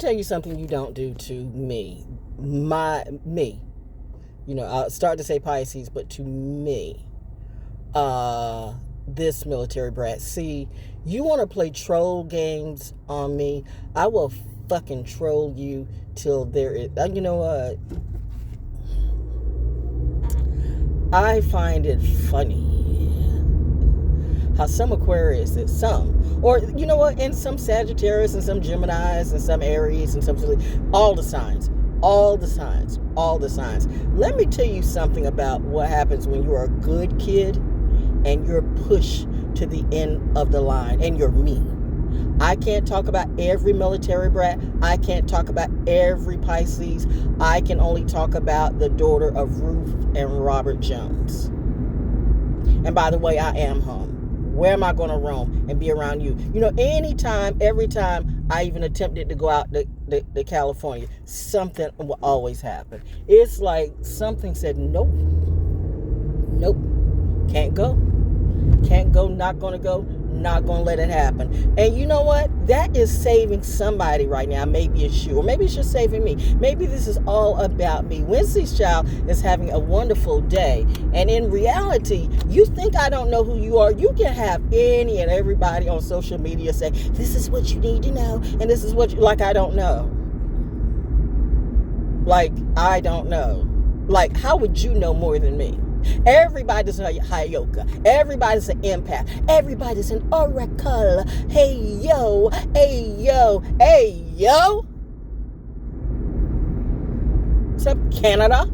tell you something you don't do to me. Me. You know, I'll start to say Pisces, but to me. This military brat. See, you want to play troll games on me? I will fucking troll you till there is. You know what? I find it funny how some Aquarius, or you know what, and some Sagittarius and some Geminis and some Aries and some, all the signs. Let me tell you something about what happens when you're a good kid and you're pushed to the end of the line and you're me. I can't talk about every military brat. I can't talk about every Pisces. I can only talk about the daughter of Ruth and Robert Jones. And by the way, I am home. Where am I going to roam and be around you? You know, every time I even attempted to go out to California, something will always happen. It's like something said, nope, can't go, not going to go, not going to let it happen. And you know what? That is saving somebody right now. Maybe it's you, or maybe it's just saving me. Maybe this is all about me. Wednesday's child is having a wonderful day. And in reality, you think I don't know who you are. You can have any and everybody on social media say, this is what you need to know. And this is what like, I don't know. Like, I don't know. Like, how would you know more than me? Everybody's a Hayoka. Everybody's an empath. Everybody's an oracle. Hey yo. What's up, Canada?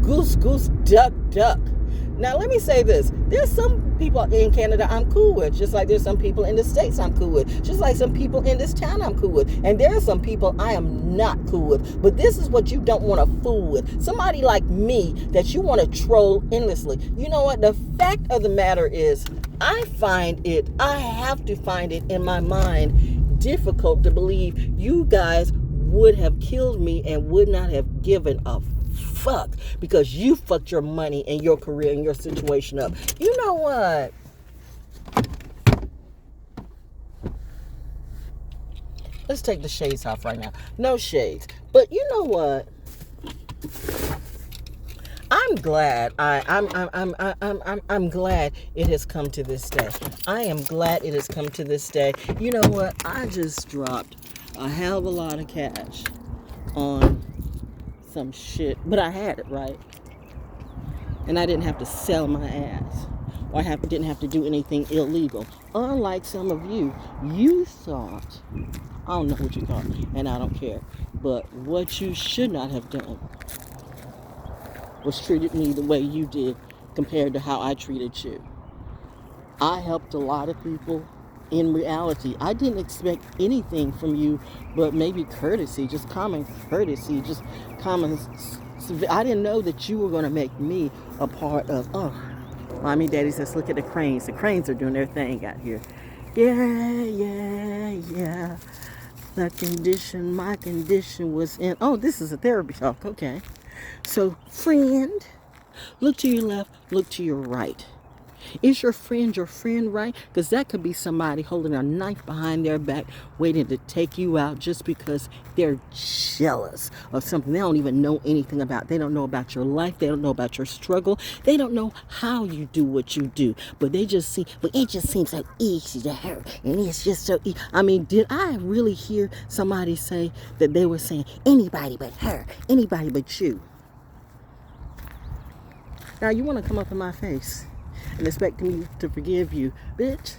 Goose, duck. Now, let me say this. There's some people in Canada I'm cool with, just like there's some people in the States I'm cool with, just like some people in this town I'm cool with. And there are some people I am not cool with. But this is what you don't want to fool with. Somebody like me that you want to troll endlessly. You know what? The fact of the matter is, I have to find it in my mind difficult to believe you guys would have killed me and would not have given a fuck because you fucked your money and your career and your situation up. You know what? Let's take the shades off right now. No shades. But you know what? I'm glad. I'm glad it has come to this day. I am glad it has come to this day. You know what? I just dropped a hell of a lot of cash on some shit, but I had it, right? And I didn't have to sell my ass, or I didn't have to do anything illegal. Unlike some of you, you thought, I don't know what you thought, and I don't care, but what you should not have done was treated me the way you did compared to how I treated you. I helped a lot of people. In reality, I didn't expect anything from you but maybe courtesy, just common courtesy, just common. I didn't know that you were going to make me a part of, mommy, daddy says, look at the cranes. The cranes are doing their thing out here. Yeah. My condition was in, this is a therapy talk, okay. So, friend, look to your left, look to your right. Is your friend right? Because that could be somebody holding a knife behind their back waiting to take you out just because they're jealous of something they don't even know anything about. They don't know about your life. They don't know about your struggle. They don't know how you do what you do. But they just see, but it just seems so easy to her. And it's just so easy. I mean, did I really hear somebody say that they were saying anybody but her, anybody but you? Now you want to come up in my face and expect me to forgive you, bitch.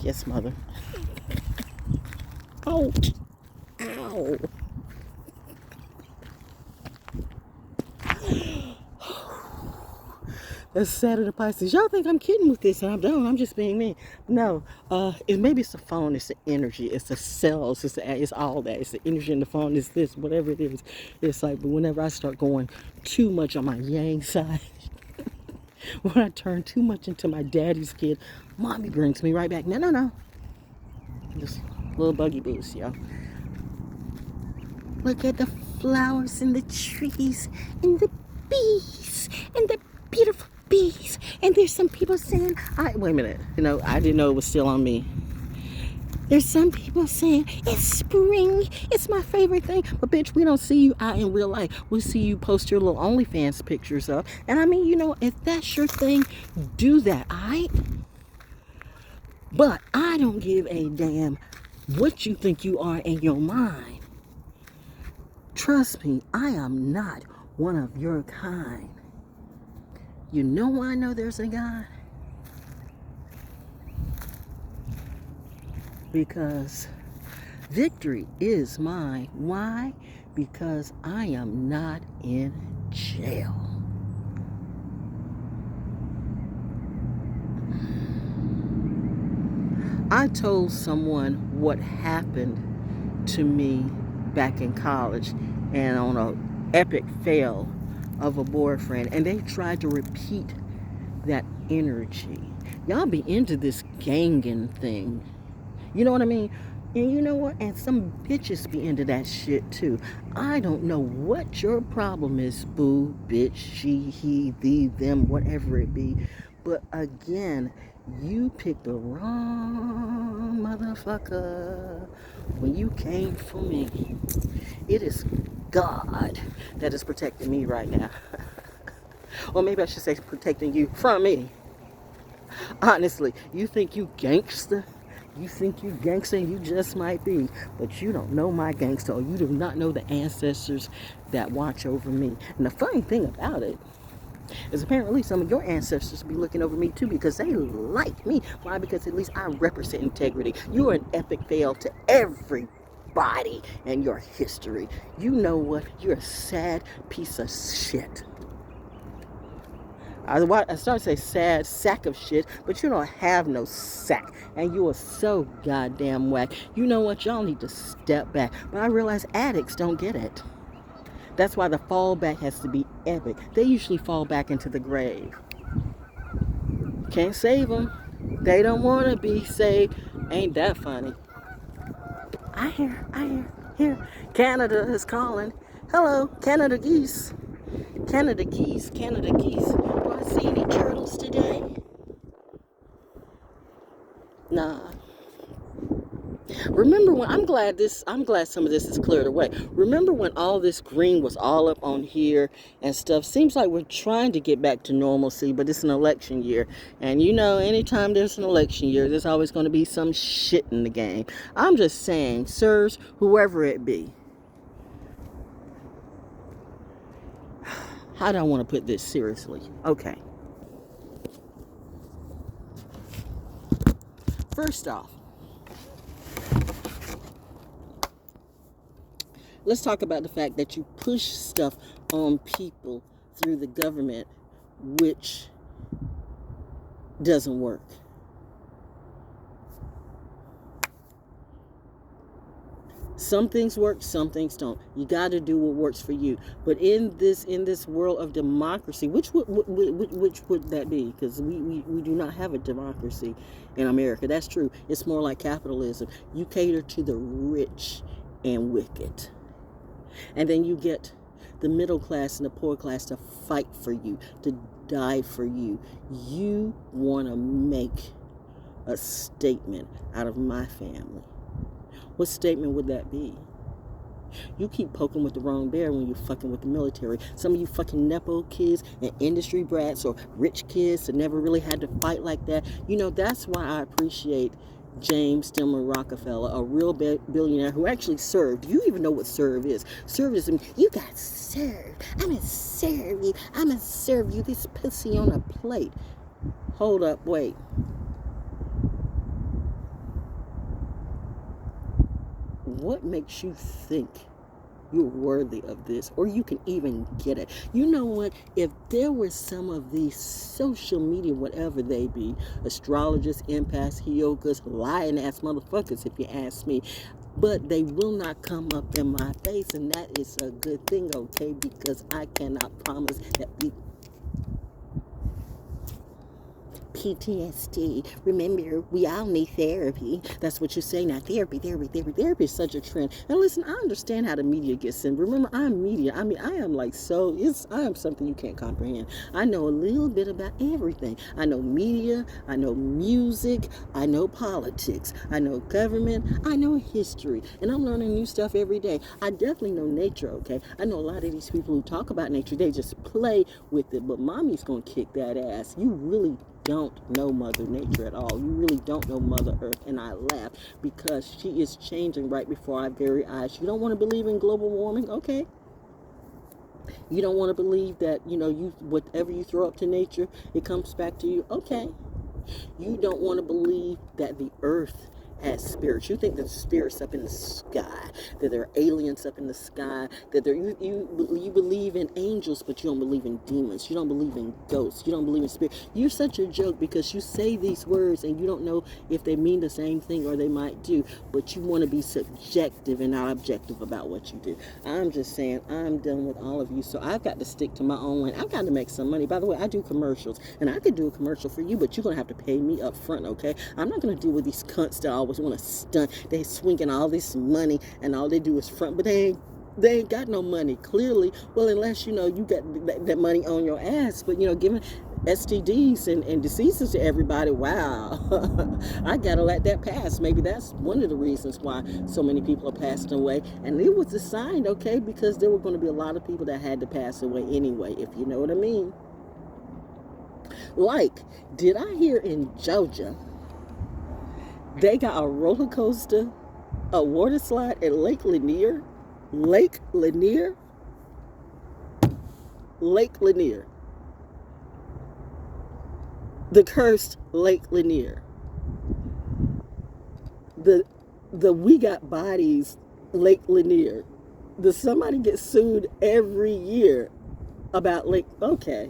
Yes, mother. Ow. That's Saturday Pisces. Y'all think I'm kidding with this, and I don't. I'm just being me. No, maybe it's the phone, it's the energy, it's the cells, it's all that. It's the energy in the phone, it's this, whatever it is. It's like, but whenever I start going too much on my yang side, when I turn too much into my daddy's kid, mommy brings me right back. No. Just a little buggy boost, yo. Look at the flowers and the trees and the bees and the beautiful bees. And there's some people saying, wait a minute. I didn't know it was still on me. There's some people saying, it's spring, it's my favorite thing. But bitch, we don't see you out in real life. We see you post your little OnlyFans pictures up. And I mean, you know, if that's your thing, do that, alright? But I don't give a damn what you think you are in your mind. Trust me, I am not one of your kind. You know why I know there's a God? Because victory is mine. Why? Because I am not in jail. I told someone what happened to me back in college and on an epic fail of a boyfriend, and they tried to repeat that energy. Y'all be into this ganging thing. You know what I mean? And you know what? And some bitches be into that shit too. I don't know what your problem is, boo, bitch, she, he, thee, them, whatever it be. But again, you picked the wrong motherfucker when you came for me. It is God that is protecting me right now. Or maybe I should say protecting you from me. Honestly, you think you gangster? You think you gangster, and you just might be, but you don't know my gangster, or you do not know the ancestors that watch over me. And the funny thing about it is apparently some of your ancestors be looking over me too, because they like me. Why? Because at least I represent integrity. You are an epic fail to everybody in your history. You know what? You're a sad piece of shit. I started to say sad sack of shit, but you don't have no sack. And you are so goddamn whack. You know what? Y'all need to step back. But I realize addicts don't get it. That's why the fallback has to be epic. They usually fall back into the grave. Can't save them. They don't want to be saved. Ain't that funny? I hear. Canada is calling. Hello, Canada geese. Canada geese. Do I see any turtles today? Nah. Remember when, I'm glad some of this is cleared away. Remember when all this green was all up on here and stuff? Seems like we're trying to get back to normalcy, but it's an election year. And you know, anytime there's an election year, there's always going to be some shit in the game. I'm just saying, sirs, whoever it be. How do I want to put this seriously? Okay. First off, let's talk about the fact that you push stuff on people through the government, which doesn't work. Some things work, some things don't. You got to do what works for you. But in this world of democracy, which would that be? Because we do not have a democracy in America. That's true. It's more like capitalism. You cater to the rich and wicked. And then you get the middle class and the poor class to fight for you, to die for you. You want to make a statement out of my family. What statement would that be? You keep poking with the wrong bear when you're fucking with the military. Some of you fucking Nepo kids and industry brats or rich kids that never really had to fight like that. You know, that's why I appreciate James Stimler Rockefeller, a real billionaire who actually served. Do you even know what serve is? Serve is, you got served. I'm going to serve you. I'm going to serve you this pussy on a plate. Hold up, wait. What makes you think you're worthy of this, or you can even get it? You know what? If there were some of these social media, whatever they be, astrologers, empaths, heyokas, lying ass motherfuckers, if you ask me, but they will not come up in my face, and that is a good thing, okay? Because I cannot promise that PTSD. Remember, we all need therapy. That's what you say now. Therapy is such a trend. And listen, I understand how the media gets in. Remember, I'm media. I mean, I am I am something you can't comprehend. I know a little bit about everything. I know media, I know music, I know politics, I know government, I know history, and I'm learning new stuff every day. I definitely know nature, okay? I know a lot of these people who talk about nature, they just play with it, but mommy's gonna kick that ass. You really don't know Mother Nature at all. You really don't know Mother Earth. And I laugh because she is changing right before our very eyes. You don't want to believe in global warming? Okay. You don't want to believe that, whatever you throw up to nature, it comes back to you? Okay. You don't want to believe that the earth has spirits. You think that spirits up in the sky, that there are aliens up in the sky, that you believe in angels, but you don't believe in demons. You don't believe in ghosts. You don't believe in spirit. You're such a joke because you say these words and you don't know if they mean the same thing or they might do, but you want to be subjective and not objective about what you do. I'm just saying, I'm done with all of you, so I've got to stick to my own lane. I've got to make some money. By the way, I do commercials, and I could do a commercial for you, but you're going to have to pay me up front, okay? I'm not going to deal with these cunts that always want to stunt. They swinging all this money and all they do is front, but they ain't got no money clearly. Well, unless you got that money on your ass, but giving STDs and diseases to everybody, wow. I gotta let that pass. Maybe that's one of the reasons why so many people are passing away, and it was a sign, okay, because there were going to be a lot of people that had to pass away anyway, if you know what I mean. Like, did I hear in Georgia they got a roller coaster, a water slide at Lake Lanier? Lake Lanier? Lake Lanier. The cursed Lake Lanier. The We Got Bodies Lake Lanier. Does somebody get sued every year about Lake? Okay.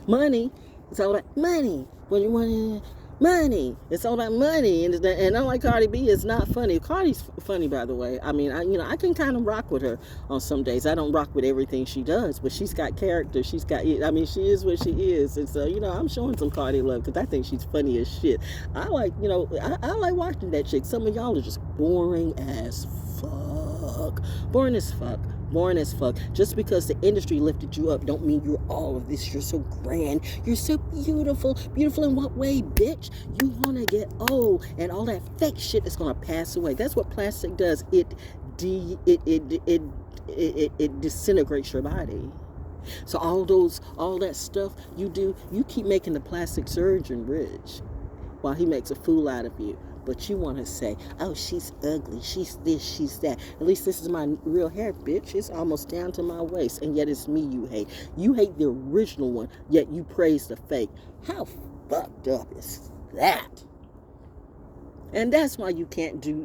Money. It's all about money. When you want money, it's all about money, and unlike Cardi B, it's not funny. Cardi's funny, by the way. I mean, I can kind of rock with her on some days. I don't rock with everything she does, but she's got character. She is what she is, and so I'm showing some Cardi love because I think she's funny as shit. I like watching that chick. Some of y'all are just boring as fuck. Boring as fuck. Just because the industry lifted you up don't mean you're all of this. You're so grand. You're so beautiful. Beautiful in what way, bitch? You want to get old, and all that fake shit is going to pass away. That's what plastic does. It disintegrates your body. So all that stuff you do, you keep making the plastic surgeon rich while he makes a fool out of you. But you want to say, oh, she's ugly, she's this, she's that. At least this is my real hair, bitch. It's almost down to my waist, and yet it's me you hate. You hate the original one, yet you praise the fake. How fucked up is that? And that's why you can't do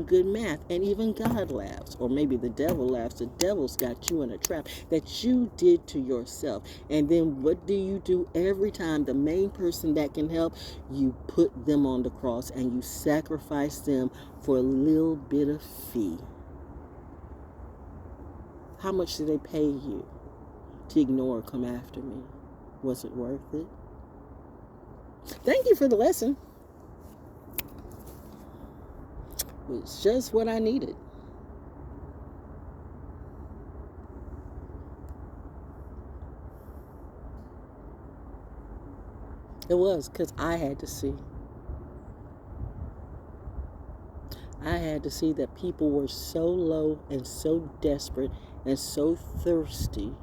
good math. And even God laughs, or maybe the devil laughs. The devil's got you in a trap that you did to yourself. And then what do you do every time? The main person that can help, you put them on the cross and you sacrifice them for a little bit of fee. How much did they pay you to ignore or come after me? Was it worth it? Thank you for the lesson. Was just what I needed. It was, because I had to see. I had to see that people were so low and so desperate and so thirsty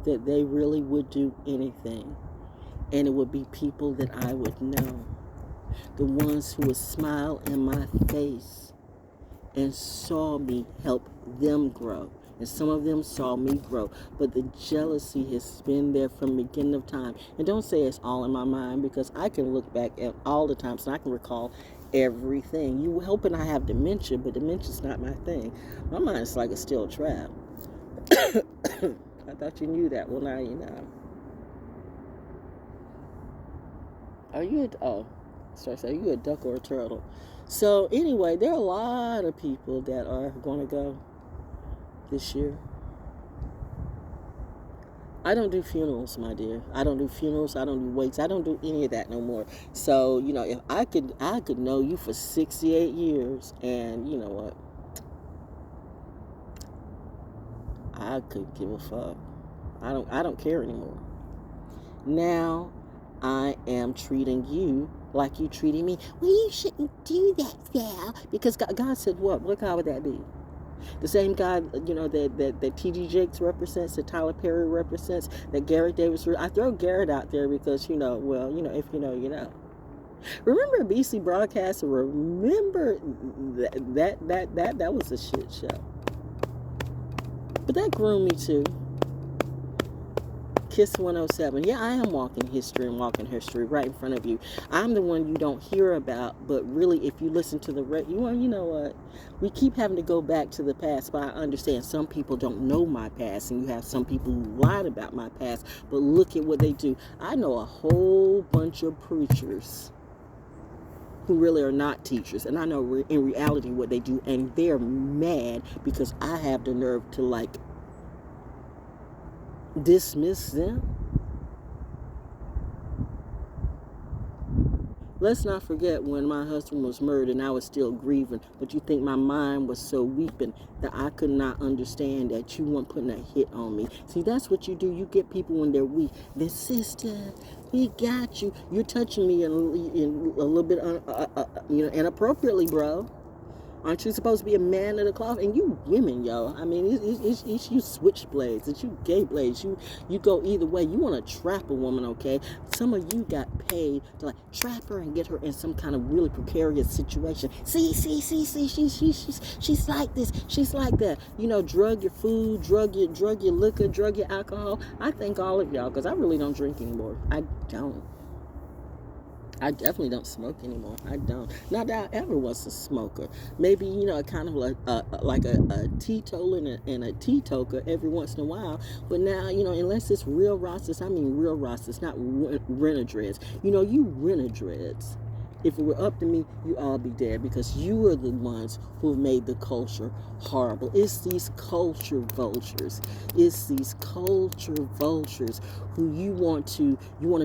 that they really would do anything. And it would be people that I would know. The ones who would smile in my face and saw me help them grow. And some of them saw me grow. But the jealousy has been there from the beginning of time. And don't say it's all in my mind, because I can look back at all the times and I can recall everything. You hoping I have dementia, but dementia's not my thing. My mind is like a steel trap. I thought you knew that. Well, now you know. Are you a duck or a turtle? So anyway, there are a lot of people that are going to go this year. I don't do funerals, my dear. I don't do funerals. I don't do wakes. I don't do any of that no more. So, you know, if I could know you for 68 years, and you know what? I could give a fuck. I don't care anymore. Now, I am treating you like you treating me. Well, you shouldn't do that, Val, because God said what? What God would that be? The same God, you know, that T.D. Jakes represents, that Tyler Perry represents, that Garrett Davis. I throw Garrett out there because, you know, well, you know, if you know, you know. Remember BC Broadcaster? Remember that was a shit show. But that grew me too. Kiss 107. Yeah, I am walking history right in front of you. I'm the one you don't hear about, but really, if you listen to the you know what? We keep having to go back to the past, but I understand some people don't know my past, and you have some people who lied about my past, but look at what they do. I know a whole bunch of preachers who really are not teachers, and I know in reality what they do, and they're mad because I have the nerve to, like, dismiss them. Let's not forget when my husband was murdered and I was still grieving, but you think my mind was so weeping that I could not understand that you weren't putting a hit on me. See, that's what you do. You get people when they're weak. Then, sister, we got you. You're touching me in a little bit, you know, inappropriately, bro. Aren't you supposed to be a man of the cloth? And you women, yo. I mean, it's you switchblades. It's you gay blades. You go either way. You want to trap a woman, okay? Some of you got paid to, like, trap her and get her in some kind of really precarious situation. See, she's like this. She's like that. You know, drug your food, drug your liquor, drug your alcohol. I thank all of y'all, because I really don't drink anymore. I don't. I definitely don't smoke anymore. I don't. Not that I ever was a smoker. Maybe, you know, kind of like a teetotaler and a teetoker every once in a while. But now, you know, unless it's real Rastas, I mean real Rastas, not renter dreads. You know, you renter dreads. If it were up to me, you all be dead, because you are the ones who have made the culture horrible. It's these culture vultures. It's these culture vultures who you want to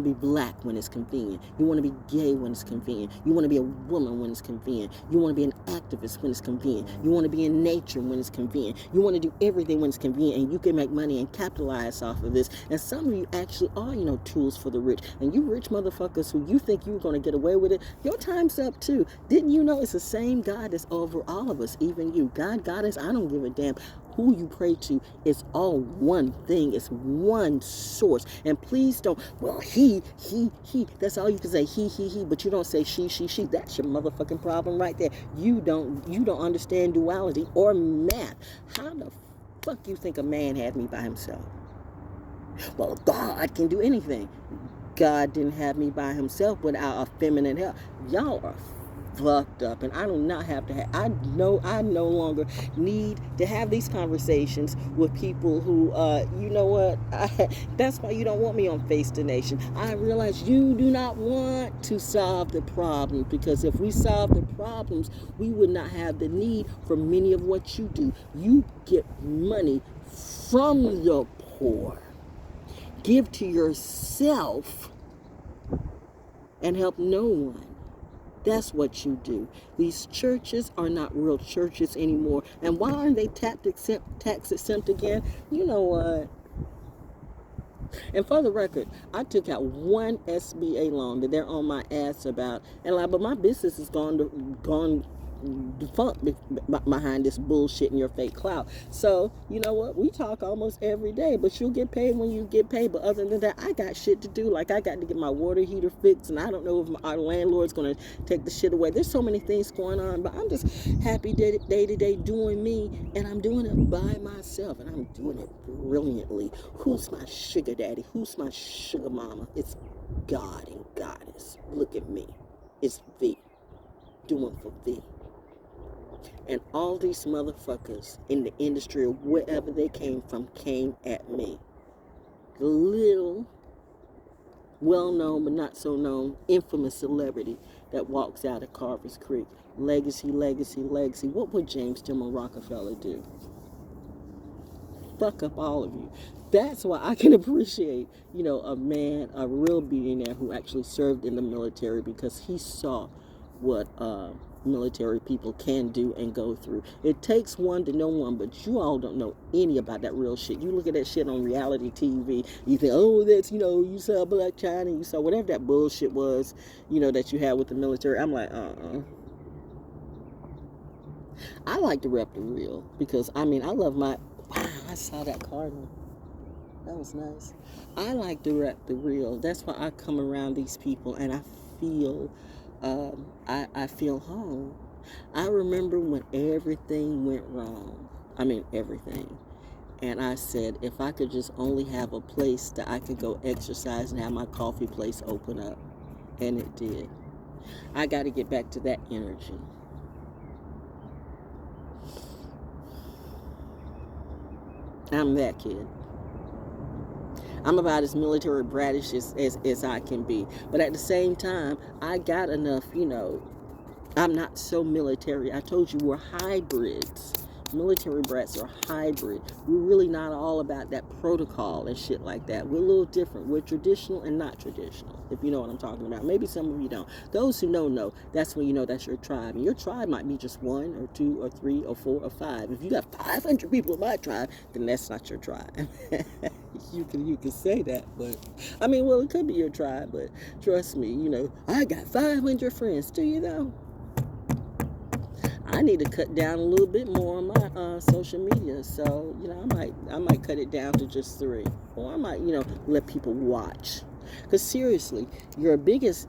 be black when it's convenient. You want to be gay when it's convenient. You want to be a woman when it's convenient. You want to be an activist when it's convenient. You want to be in nature when it's convenient. You want to do everything when it's convenient, and you can make money and capitalize off of this. And some of you actually are, you know, tools for the rich. And you rich motherfuckers who you think you're going to get away with it, your time's up too. Didn't you know it's the same God that's over all of us, even you? God, Goddess, I don't give a damn who you pray to. It's all one thing. It's one source. And please don't, well, he, that's all you can say, he, but you don't say she. That's your motherfucking problem right there. You don't understand duality or math. How the fuck you think a man had me by himself? Well, God can do anything. God didn't have me by himself without a feminine help. Y'all are fucked up, and I do not have to have, I no longer need to have these conversations with people who, you know what, that's why you don't want me on Face the Nation. I realize you do not want to solve the problem, because if we solve the problems, we would not have the need for many of what you do. You get money from the poor. Give to yourself and help no one. That's what you do. These churches are not real churches anymore. And why aren't they tax exempt again? You know what? And for the record, I took out one SBA loan that they're on my ass about, and like, but my business is gone defunct behind this bullshit and your fake clout. So, you know what? We talk almost every day, but you'll get paid when you get paid. But other than that, I got shit to do. Like, I got to get my water heater fixed, and I don't know if our landlord's going to take the shit away. There's so many things going on, but I'm just happy day to day doing me, and I'm doing it by myself, and I'm doing it brilliantly. Who's my sugar daddy? Who's my sugar mama? It's God and Goddess. Look at me. It's V. Doing for V. And all these motherfuckers in the industry or wherever they came from came at me. The little, well-known but not so known, infamous celebrity that walks out of Carver's Creek. Legacy. What would James Tillman Rockefeller do? fuck up all of you. That's why I can appreciate, a man, a real billionaire who actually served in the military, because he saw what military people can do and go through. It takes one to know one, but you all don't know any about that real shit. You look at that shit on reality TV, you think, oh, that's, you saw Black China, you saw whatever that bullshit was, that you had with the military. I'm like, I like to rep the real, because, I love my, wow, I saw that cardinal. That was nice. I like to rep the real. That's why I come around these people and I feel, I feel home. I remember when everything went wrong. Everything. And I said, if I could just only have a place that I could go exercise and have my coffee place open up. And it did. I got to get back to that energy. I'm that kid. I'm about as military bratish as I can be. But at the same time, I got enough, I'm not so military. I told you we're hybrids. Military brats are hybrid. We're really not all about that protocol and shit like that. We're a little different. We're traditional and not traditional, if you know what I'm talking about. Maybe some of you don't. Those who know. That's when you know that's your tribe. And your tribe might be just 1 or 2 or 3 or 4 or 5. If you got 500 people in my tribe, then that's not your tribe. You can say that, but it could be your tribe, but trust me, I got 500 friends. Do you know? I need to cut down a little bit more on my social media, so I might cut it down to just 3, or I might let people watch. Because seriously, your biggest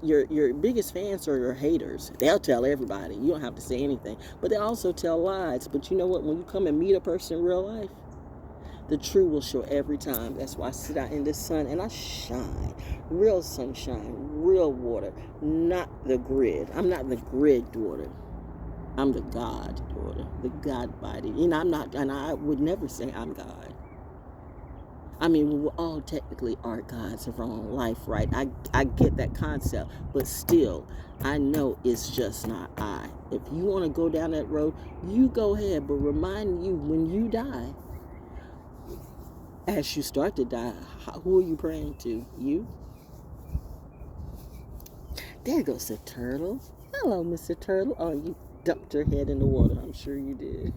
fans are your haters. They'll tell everybody. You don't have to say anything, but they also tell lies. But you know what? When you come and meet a person in real life, the truth will show every time. That's why I sit out in the sun and I shine. Real sunshine, real water, not the grid. I'm not the grid daughter. I'm the God daughter, the God body. I'm not, and I would never say I'm God. We all technically are gods of our own life, right? I get that concept, but still, I know it's just not I. If you want to go down that road, you go ahead, but remind you when you die, as you start to die, who are you praying to? You? There goes the turtle. Hello, Mr. Turtle. Oh, you dumped your head in the water. I'm sure you did.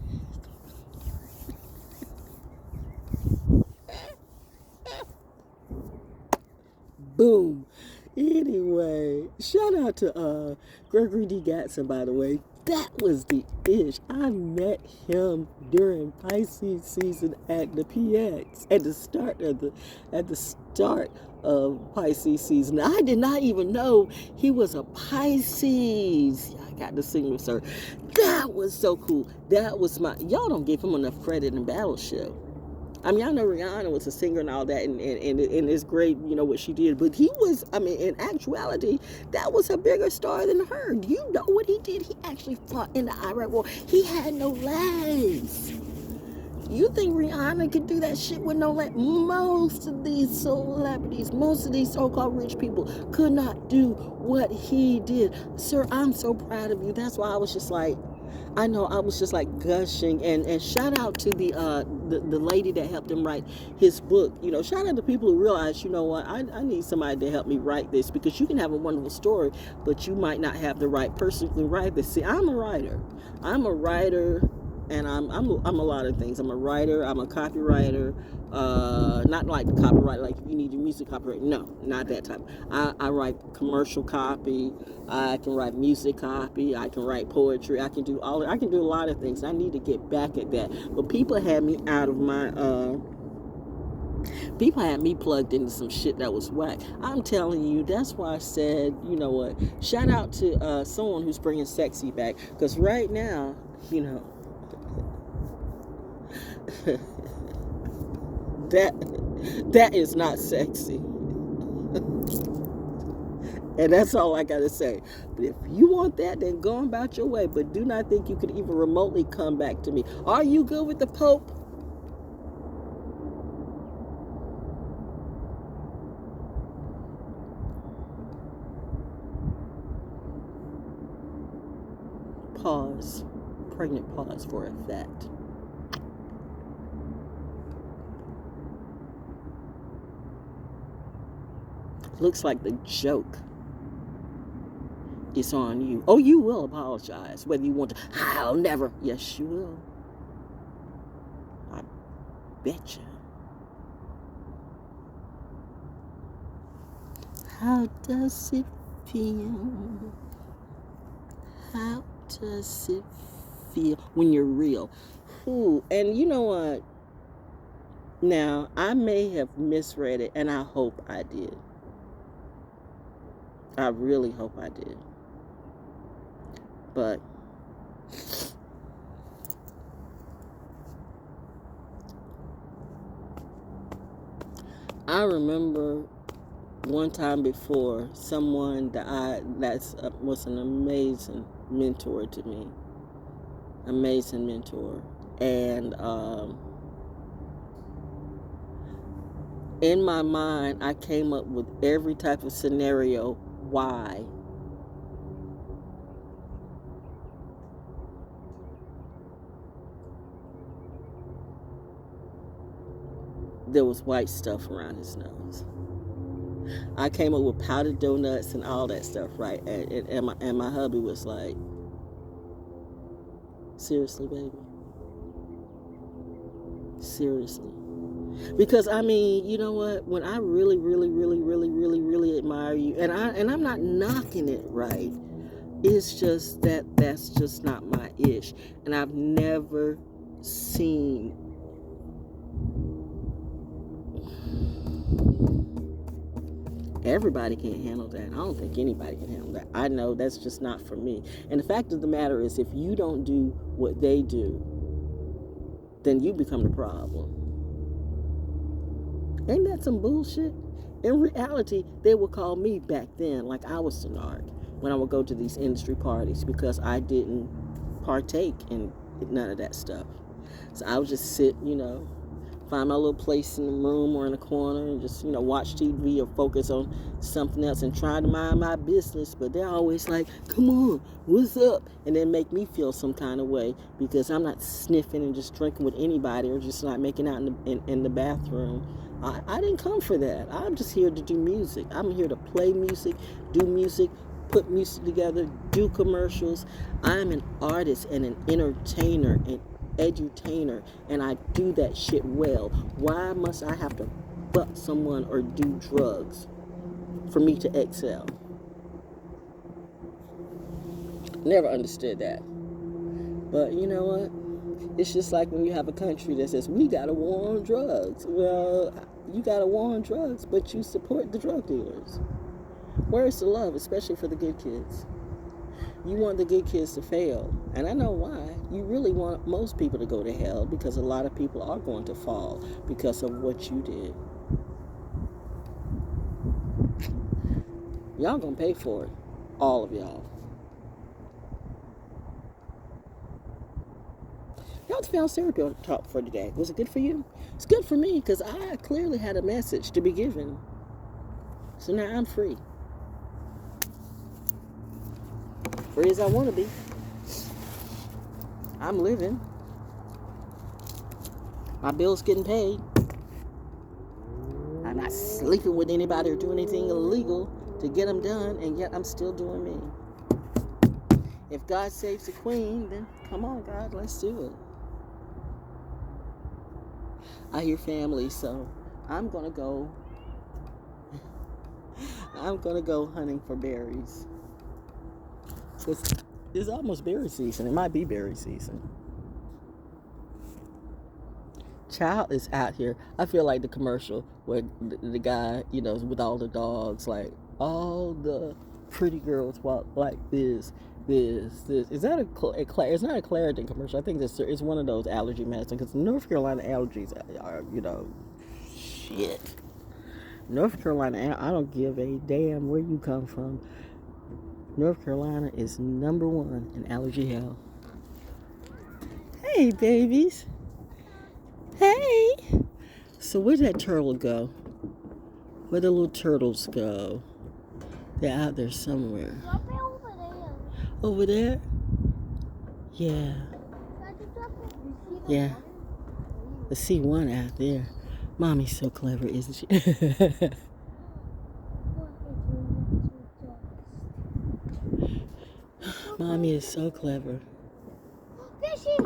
Boom. Anyway, shout out to Gregory D. Gatson, by the way. That was the ish. I met him during Pisces season at the PX at the start of Pisces season. I did not even know he was a Pisces. I got to sing with her. That was so cool. That was y'all don't give him enough credit in Battleship. I know Rihanna was a singer and all that, and it's great, what she did. But he was, in actuality, that was a bigger star than her. Do you know what he did? He actually fought in the Iraq War. He had no legs. You think Rihanna could do that shit with no legs? Most of these celebrities, most of these so-called rich people could not do what he did. Sir, I'm so proud of you. That's why I was just like, gushing, and shout out to the lady that helped him write his book. Shout out to people who realize, I need somebody to help me write this, because you can have a wonderful story, but you might not have the right person to write this. See, I'm a writer, and I'm a lot of things. I'm a writer, I'm a copywriter, not like the copyright, like you need your music copyright. No, not that type. I write commercial copy. I can write music copy. I can write poetry. I can do a lot of things. I need to get back at that. But people had me out of my, people had me plugged into some shit that was whack. I'm telling you, that's why I said, you know what, shout out to someone who's bringing sexy back. Because right now, that is not sexy. And that's all I gotta say. But if you want that, then go about your way. But do not think you could even remotely come back to me. Are you good with the Pope? Pause. Pregnant pause for effect. Looks like the joke is on you. Oh, you will apologize, whether you want to. I'll never. Yes, you will. I bet you. How does it feel? How does it feel when you're real? Ooh, and you know what? Now, I may have misread it, and I hope I did. I really hope I did. But I remember one time before, someone that was an amazing mentor to me. Amazing mentor. And in my mind, I came up with every type of scenario why there was white stuff around his nose. I came up with powdered donuts and all that stuff, right? And my hubby was like, seriously, baby? Seriously? Because I mean, you know what? When I really, really, really, really, really, really admire you, and I'm not knocking it, right? It's just that's just not my ish. And I've never seen everybody can't handle that. I don't think anybody can handle that. I know that's just not for me. And the fact of the matter is, if you don't do what they do, then you become the problem. Ain't that some bullshit? In reality, they would call me back then like I was the narc when I would go to these industry parties because I didn't partake in none of that stuff. So I would just sit, find my little place in the room or in a corner and just, watch TV or focus on something else and try to mind my business. But they're always like, come on, what's up? And then make me feel some kind of way because I'm not sniffing and just drinking with anybody or just not making out in the bathroom. I didn't come for that. I'm just here to do music. I'm here to play music, do music, put music together, do commercials. I'm an artist and an entertainer and edutainer, and I do that shit well. Why must I have to fuck someone or do drugs for me to excel? Never understood that. But you know what? It's just like when you have a country that says, we got a war on drugs. Well, you got a war on drugs, but you support the drug dealers. Where's the love, especially for the good kids? You want the good kids to fail. And I know why. You really want most people to go to hell because a lot of people are going to fall because of what you did. Y'all gonna pay for it. All of y'all. That was Found Therapy Talk for today. Was it good for you? It's good for me because I clearly had a message to be given. So now I'm free. Free as I want to be. I'm living. My bill's getting paid. I'm not sleeping with anybody or doing anything illegal to get them done, and yet I'm still doing me. If God saves the queen, then come on, God, let's do it. I hear family, so I'm gonna go hunting for berries. It's almost berry season. It might be berry season. Child is out here. I feel like the commercial where the guy, with all the dogs, like all the pretty girls walk like this. Is that it's not a Claritin commercial. I think it's one of those allergy medicine because North Carolina allergies are, shit. North Carolina, I don't give a damn where you come from. North Carolina is number one in allergy hell. Hey, babies. Hey. So where'd that turtle go? Where'd the little turtles go? They're out there somewhere. Over there? Yeah. Yeah. I see one out there. Mommy's so clever, isn't she? Mommy is so clever. Fishy!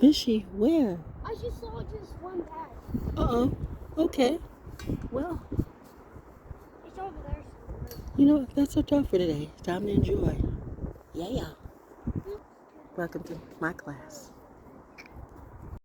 Fishy, where? I just saw just one bag. Uh-oh. Okay. Well, It's over there. you know, that's our talk for today. Time to enjoy. Yeah. Welcome to my class.